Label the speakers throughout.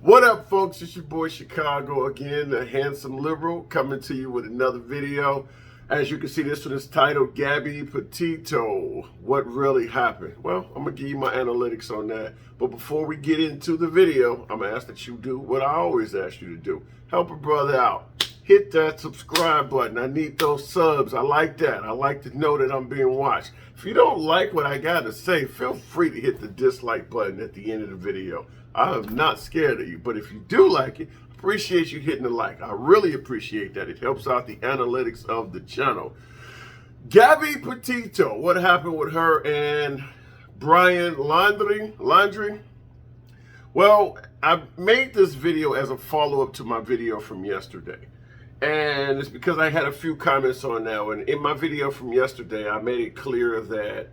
Speaker 1: What up, folks? It's your boy Chicago again, the handsome liberal, coming to you with another video. As you can see, this one is titled Gabby Petito. What really happened? Well, I'm going to give you my analytics on that. But before we get into the video, I'm going to ask that you do what I always ask you to do. Help a brother out. Hit that subscribe button. I need those subs. I like that. I like to know that I'm being watched. If you don't like what I got to say, feel free to hit the dislike button at the end of the video. I am not scared of you, but if you do like it, appreciate you hitting the like. I really appreciate that. It helps out the analytics of the channel. Gabby Petito, what happened with her and Brian Laundrie? Well, I made this video as a follow-up to my video from yesterday. And it's because I had a few comments on that. And in my video from yesterday, I made it clear that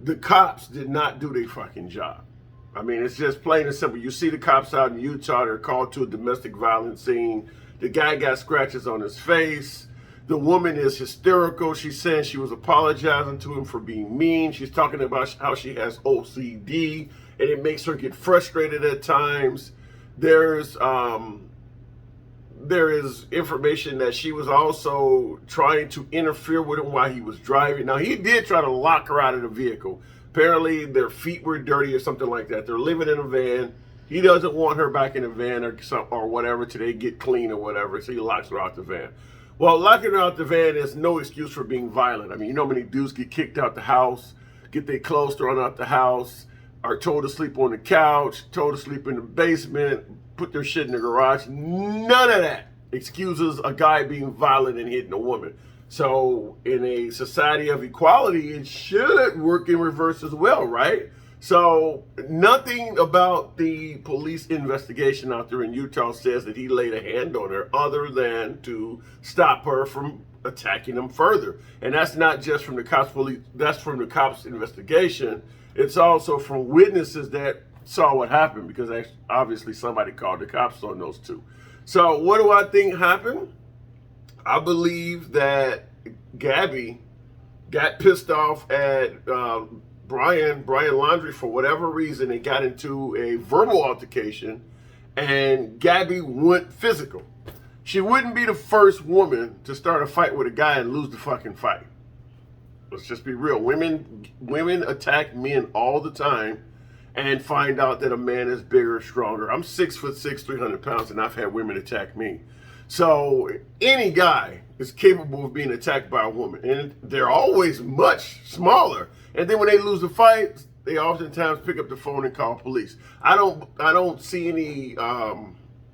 Speaker 1: the cops did not do their fucking job. I mean, it's just plain and simple. You see the cops out in Utah, they're called to a domestic violence scene. The guy got scratches on his face. The woman is hysterical. She's saying she was apologizing to him for being mean. She's talking about how she has OCD and it makes her get frustrated at times. There is information that she was also trying to interfere with him while he was driving. Now, he did try to lock her out of the vehicle. Apparently, their feet were dirty or something like that. They're living in a van. He doesn't want her back in the van or whatever till they get clean or whatever, so he locks her out the van. Well, locking her out the van is no excuse for being violent. I mean, you know how many dudes get kicked out the house, get their clothes thrown out the house, are told to sleep on the couch, told to sleep in the basement, put their shit in the garage. None of that excuses a guy being violent and hitting a woman. So in a society of equality, it should work in reverse as well, right? So nothing about the police investigation out there in Utah says that he laid a hand on her other than to stop her from attacking him further. And that's not just from the cops police, that's from the cops investigation. It's also from witnesses that saw what happened, because obviously somebody called the cops on those two. So what do I think happened? I believe that Gabby got pissed off at Brian Laundrie for whatever reason and got into a verbal altercation, and Gabby went physical. She wouldn't be the first woman to start a fight with a guy and lose the fucking fight. Let's just be real. Women attack men all the time and find out that a man is bigger, stronger. I'm 6'6", 300 pounds, and I've had women attack me. So any guy is capable of being attacked by a woman, and they're always much smaller. And then when they lose the fight, they oftentimes pick up the phone and call police. I don't see any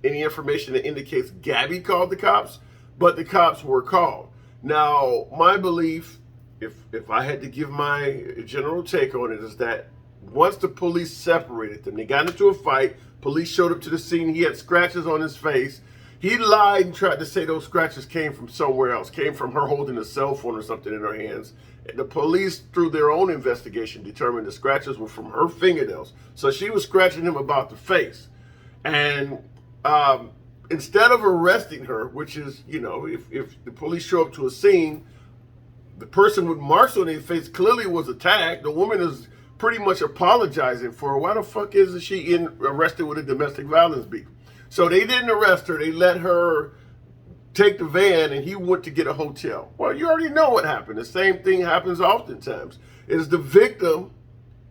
Speaker 1: information that indicates Gabby called the cops, but the cops were called. Now, my belief, if I had to give my general take on it, is that once the police separated them, they got into a fight, police showed up to the scene, he had scratches on his face. He lied and tried to say those scratches came from somewhere else, came from her holding a cell phone or something in her hands. And the police, through their own investigation, determined the scratches were from her fingernails. So she was scratching him about the face. And instead of arresting her, which is, you know, if the police show up to a scene, the person with marks on their face clearly was attacked. The woman is pretty much apologizing for her. Why the fuck isn't she arrested with a domestic violence beef? So they didn't arrest her. They let her take the van, and he went to get a hotel. Well, you already know what happened. The same thing happens oftentimes. Is the victim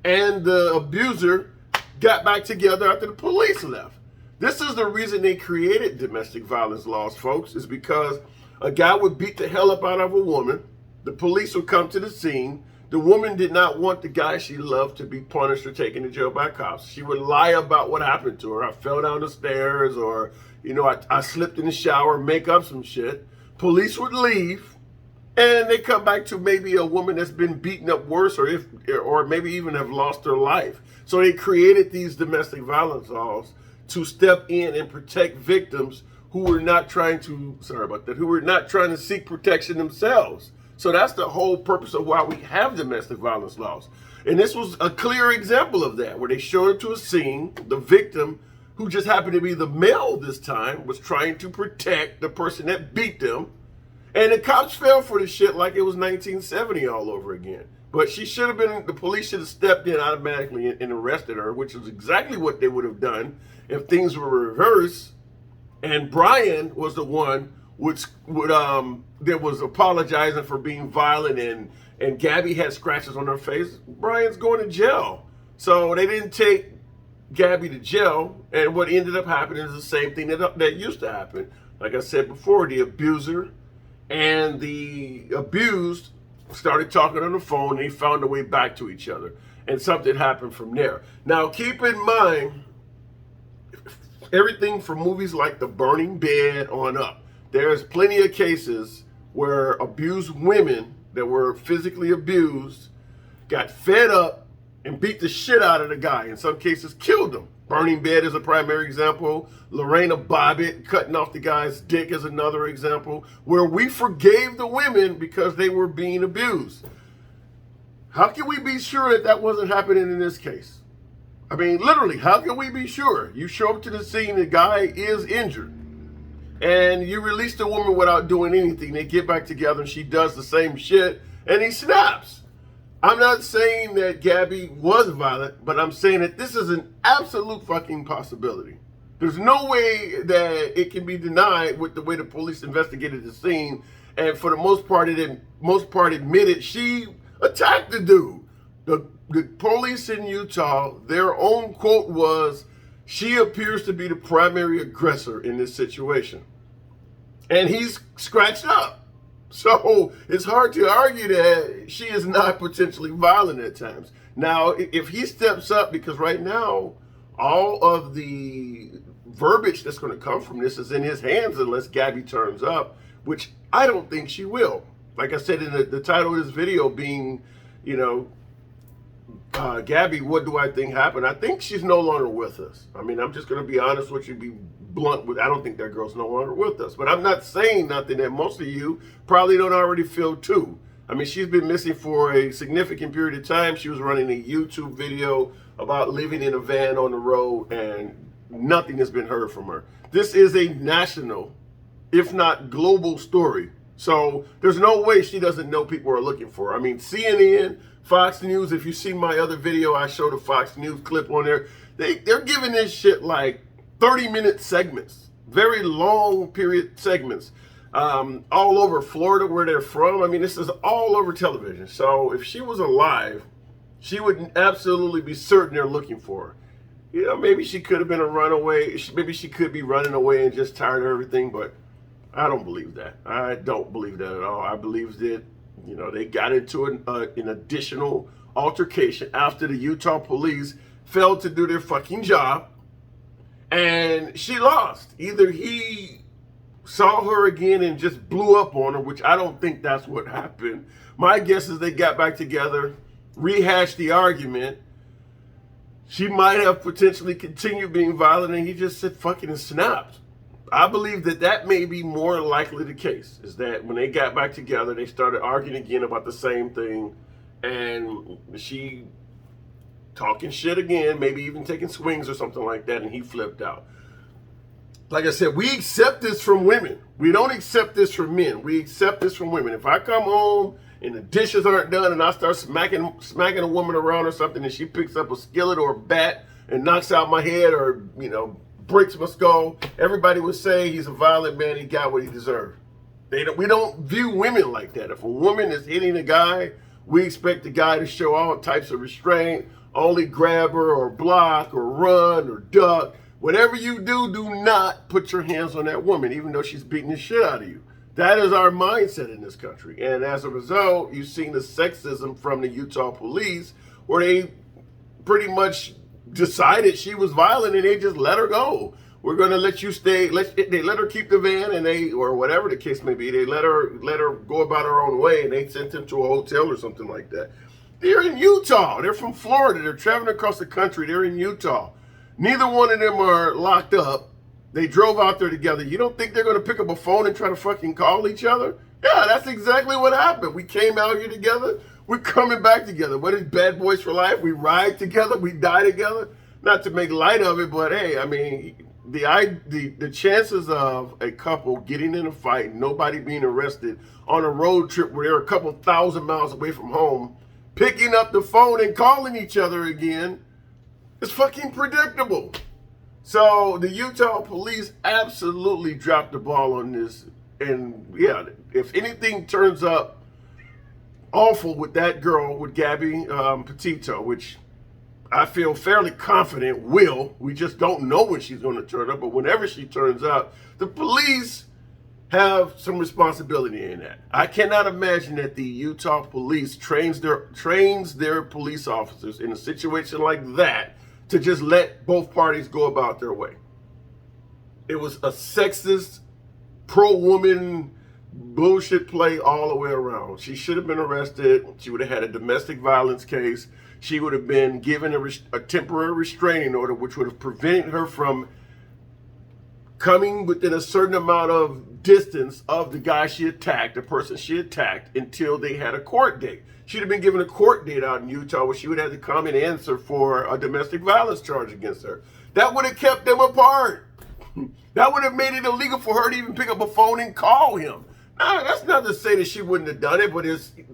Speaker 1: and the abuser got back together after the police left. This is the reason they created domestic violence laws, folks, is because a guy would beat the hell up out of a woman. The police would come to the scene. The woman did not want the guy she loved to be punished or taken to jail by cops. She would lie about what happened to her. I fell down the stairs, or, you know, I slipped in the shower, make up some shit. Police would leave, and they come back to maybe a woman that's been beaten up worse, or maybe even have lost her life. So they created these domestic violence laws to step in and protect victims who were not trying to, who were not trying to seek protection themselves. So that's the whole purpose of why we have domestic violence laws. And this was a clear example of that, where they showed up to a scene. The victim, who just happened to be the male this time, was trying to protect the person that beat them. And the cops fell for the shit like it was 1970 all over again. But she should have been, the police should have stepped in automatically and arrested her, which is exactly what they would have done if things were reversed and Brian was the one that was apologizing for being violent and Gabby had scratches on her face, Brian's going to jail. So they didn't take Gabby to jail, and what ended up happening is the same thing that used to happen. Like I said before, the abuser and the abused started talking on the phone, and they found a way back to each other, and something happened from there. Now, keep in mind, everything from movies like The Burning Bed on up, there's plenty of cases where abused women that were physically abused got fed up and beat the shit out of the guy. In some cases, killed him. Burning Bed is a primary example. Lorena Bobbitt cutting off the guy's dick is another example, where we forgave the women because they were being abused. How can we be sure that that wasn't happening in this case? I mean, literally, how can we be sure? You show up to the scene, the guy is injured, and you release the woman without doing anything. They get back together and she does the same shit and he snaps. I'm not saying that Gabby was violent, but I'm saying that this is an absolute fucking possibility. There's no way that it can be denied with the way the police investigated the scene, and for the most part, admitted she attacked the dude. The police in Utah, their own quote was, "She appears to be the primary aggressor in this situation," and he's scratched up. So it's hard to argue that she is not potentially violent at times. Now, if he steps up, because right now, all of the verbiage that's going to come from this is in his hands unless Gabby turns up, which I don't think she will. Like I said in the title of this video being, Gabby, what do I think happened? I think she's no longer with us. I mean, I'm just going to be honest with you, be blunt with, I don't think that girl's no longer with us. But I'm not saying nothing that most of you probably don't already feel too. I mean, she's been missing for a significant period of time. She was running a YouTube video about living in a van on the road, and nothing has been heard from her. This is a national, if not global story. So there's no way she doesn't know people are looking for her. I mean, CNN, Fox News, if you see my other video, I showed a Fox News clip on there. They're giving this shit like 30-minute segments, very long period segments, all over Florida where they're from. I mean, this is all over television. So if she was alive, she would absolutely be certain they're looking for her. Maybe she could have been a runaway. Maybe she could be running away and just tired of everything, but I don't believe that. I don't believe that at all. I believe that, they got into an additional altercation after the Utah police failed to do their fucking job, and she lost. Either he saw her again and just blew up on her, which I don't think that's what happened. My guess is they got back together, rehashed the argument. She might have potentially continued being violent, and he just said fucking and snapped. I believe that may be more likely the case, is that when they got back together, they started arguing again about the same thing, and she talking shit again, maybe even taking swings or something like that, and he flipped out. Like I said, we accept this from women. We don't accept this from men. We accept this from women. If I come home and the dishes aren't done and I start smacking a woman around or something, and she picks up a skillet or a bat and knocks out my head or, breaks my skull, everybody would say he's a violent man, he got what he deserved. We don't view women like that. If a woman is hitting a guy, we expect the guy to show all types of restraint, only grab her or block or run or duck. Whatever you do, do not put your hands on that woman, even though she's beating the shit out of you. That is our mindset in this country. And as a result, you've seen the sexism from the Utah police, where they pretty much decided she was violent and they just let her go. We're going to let you stay. They let her keep the van, and or whatever the case may be, they let her go about her own way, and they sent him to a hotel or something like that. They're in Utah. They're from Florida. They're traveling across the country. They're in Utah. Neither one of them are locked up. They drove out there together. You don't think they're going to pick up a phone and try to fucking call each other? Yeah, that's exactly what happened. We came out here together. We're coming back together. What is Bad Boys for Life? We ride together. We die together. Not to make light of it, but hey, I mean, the chances of a couple getting in a fight, nobody being arrested on a road trip where they're a couple thousand miles away from home, picking up the phone and calling each other again, is fucking predictable. So the Utah police absolutely dropped the ball on this. And yeah, if anything turns up awful with that girl, with Gabby Petito, which I feel fairly confident will, we just don't know when she's going to turn up, but whenever she turns up, the police have some responsibility in that. I cannot imagine that the Utah police trains their police officers in a situation like that to just let both parties go about their way. It was a sexist, pro-woman bullshit play all the way around. She should have been arrested. She would have had a domestic violence case. She would have been given a temporary restraining order, which would have prevented her from coming within a certain amount of distance of the guy she attacked, the person she attacked, until they had a court date. She'd have been given a court date out in Utah where she would have to come and answer for a domestic violence charge against her. That would have kept them apart. That would have made it illegal for her to even pick up a phone and call him. Now, that's not to say that she wouldn't have done it, but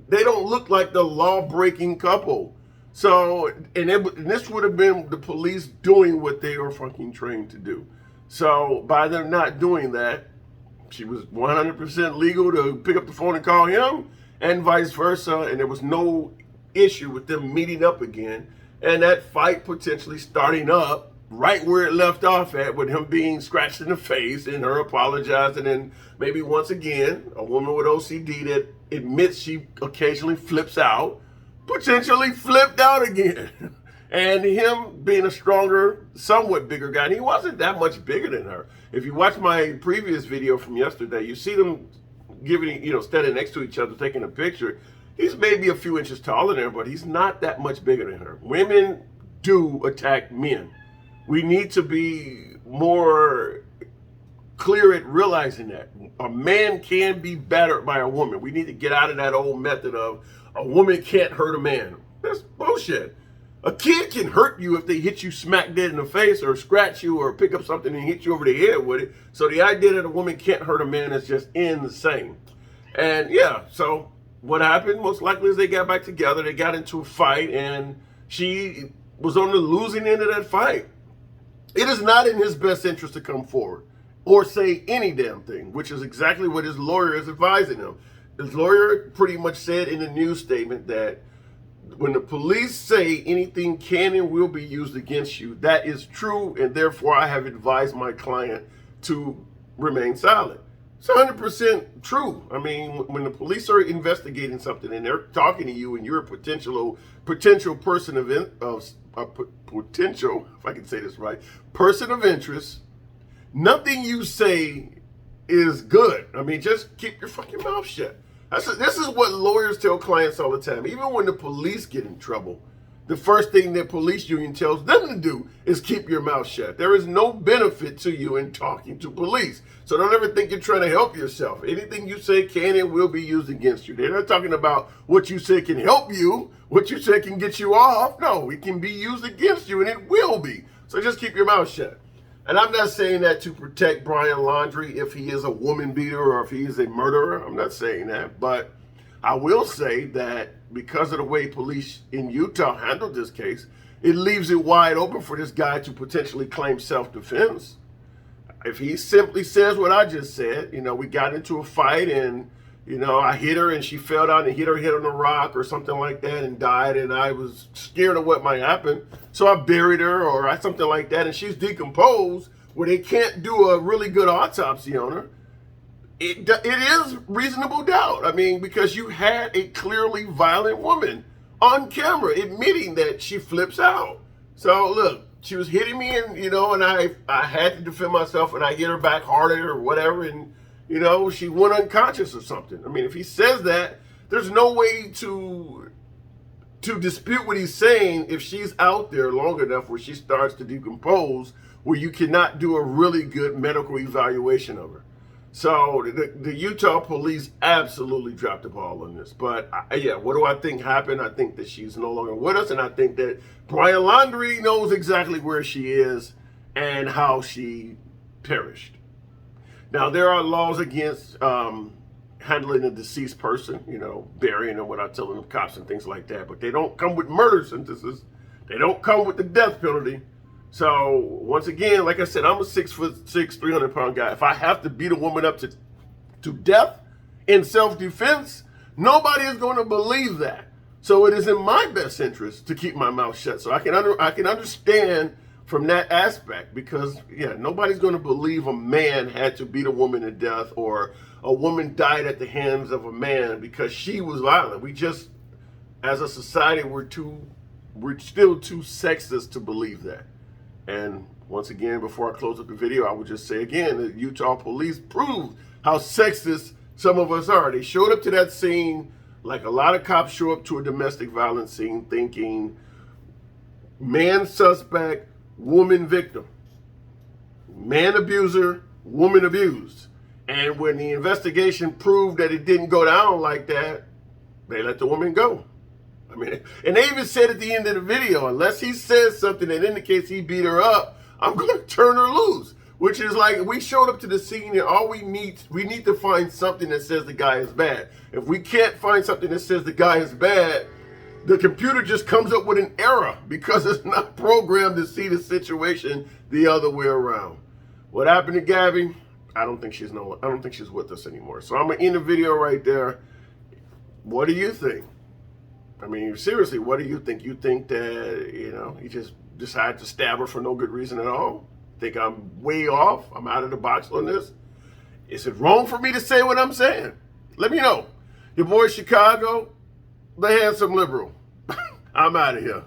Speaker 1: they don't look like the law-breaking couple. So, and this would have been the police doing what they were fucking trained to do. So, by them not doing that, she was 100% legal to pick up the phone and call him, and vice versa, and there was no issue with them meeting up again, and that fight potentially starting up right where it left off at, with him being scratched in the face and her apologizing, and maybe once again, a woman with OCD that admits she occasionally flips out, potentially flipped out again. And him being a stronger, somewhat bigger guy, and he wasn't that much bigger than her. If you watch my previous video from yesterday, you see them standing next to each other, taking a picture. He's maybe a few inches taller than her, but he's not that much bigger than her. Women do attack men. We need to be more clear at realizing that. A man can be battered by a woman. We need to get out of that old method of a woman can't hurt a man. That's bullshit. A kid can hurt you if they hit you smack dead in the face or scratch you or pick up something and hit you over the head with it. So the idea that a woman can't hurt a man is just insane. And yeah, so what happened most likely is they got back together. They got into a fight and she was on the losing end of that fight. It is not in his best interest to come forward or say any damn thing, which is exactly what his lawyer is advising him. His lawyer pretty much said in the news statement that when the police say anything can and will be used against you, that is true, and therefore I have advised my client to remain silent. It's 100% true. I mean, when the police are investigating something and they're talking to you and you're a potential person potential, if I can say this right, person of interest, nothing you say is good. I mean, just keep your fucking mouth shut. This is what lawyers tell clients all the time. Even when the police get in trouble, the first thing the police union tells them to do is keep your mouth shut. There is no benefit to you in talking to police. So don't ever think you're trying to help yourself. Anything you say can and will be used against you. They're not talking about what you say can help you, what you say can get you off. No, it can be used against you, and it will be. So just keep your mouth shut. And I'm not saying that to protect Brian Laundrie if he is a woman beater or if he is a murderer. I'm not saying that. But I will say that because of the way police in Utah handled this case, it leaves it wide open for this guy to potentially claim self-defense. If he simply says what I just said, we got into a fight and, I hit her and she fell down and hit her head on a rock or something like that and died, and I was scared of what might happen, so I buried her or something like that, and she's decomposed where they can't do a really good autopsy on her. It is reasonable doubt. I mean, because you had a clearly violent woman on camera admitting that she flips out. So look, she was hitting me and, and I had to defend myself and I hit her back harder or whatever, and, she went unconscious or something. I mean, if he says that, there's no way to dispute what he's saying if she's out there long enough where she starts to decompose, where you cannot do a really good medical evaluation of her. So the Utah police absolutely dropped the ball on this. But yeah, what do I think happened? I think that she's no longer with us, and I think that Brian Laundrie knows exactly where she is and how she perished. Now, there are laws against handling a deceased person, burying them without telling the cops and things like that. But they don't come with murder sentences. They don't come with the death penalty. So once again, like I said, I'm a 6'6", 300-pound guy. If I have to beat a woman up to death in self-defense, nobody is going to believe that. So it is in my best interest to keep my mouth shut. So I can understand from that aspect, because yeah, nobody's going to believe a man had to beat a woman to death, or a woman died at the hands of a man because she was violent. We just, as a society, we're still too sexist to believe that. And once again, before I close up the video, I would just say again that Utah police proved how sexist some of us are. They showed up to that scene like a lot of cops show up to a domestic violence scene, thinking man suspect, woman victim, man abuser, woman abused. And when the investigation proved that it didn't go down like that, they let the woman go. I mean, and they even said at the end of the video, unless he says something that indicates he beat her up, I'm going to turn her loose. Which is like, we showed up to the scene and all we need to find something that says the guy is bad. If we can't find something that says the guy is bad, the computer just comes up with an error because it's not programmed to see the situation the other way around. What happened to Gabby? I don't think she's with us anymore. So I'm gonna end the video right there. What do you think? I mean, seriously, what do you think? You think that, he just decided to stab her for no good reason at all? Think I'm way off? I'm out of the box on this? Is it wrong for me to say what I'm saying? Let me know. Your boy Chicago, the handsome liberal. I'm out of here.